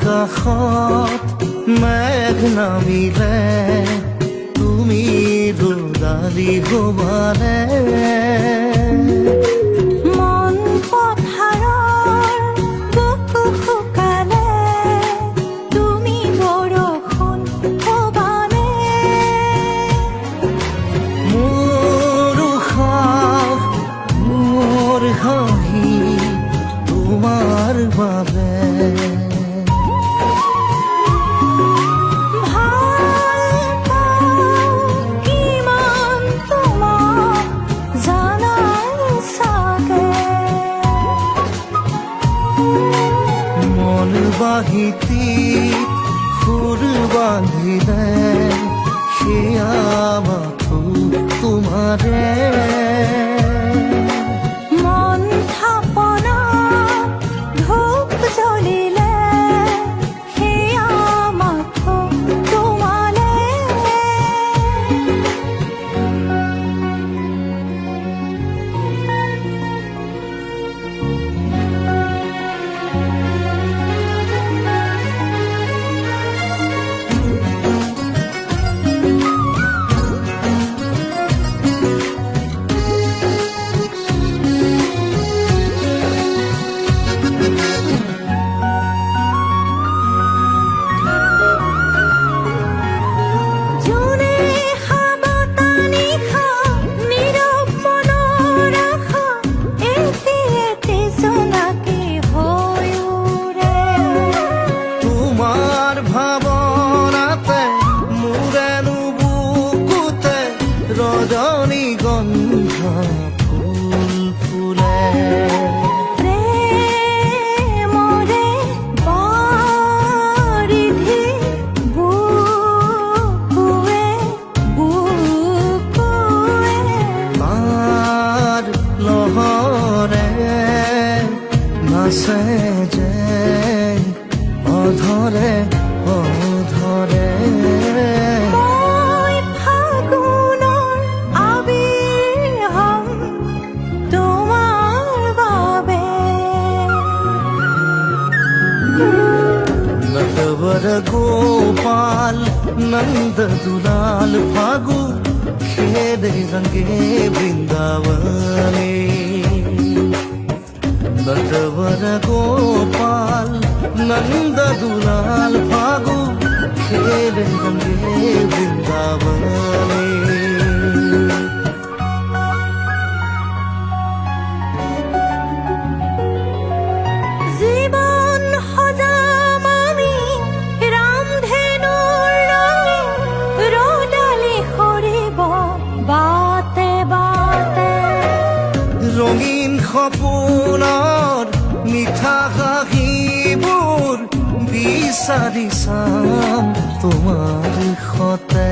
আকাশত মেঘ নামিলে তুমি ৰুদালি হবানে মন পথাৰৰ বুকু শুকালে তুমি বৰষুণ হবানে মোৰ উশাহ মোৰ হাঁহি তোমাৰ বাবে মন বাহিতি সুৰ বান্ধিলে সেয়া মাথো তোমাৰে মন থাপনা ধূপ জ্বলিলে সেয়া মাথো তোমালে ৰজনীগন্ধা ফুল ফুলে প্ৰেমৰে বাৰিধি বুকুৱে বুকুৱে তার লহরে নাচে যে অধরে অধরে नटवर गोपाल नंद दुलाल फागु खेले रंगे वृंदावने नटवर गोपाल नंद दुलाल फागु खेले रंगे वृंदावने রঙিন সপোনৰ মিঠা হাঁহিবোৰ বিচাৰি চাম তোমাৰ সতে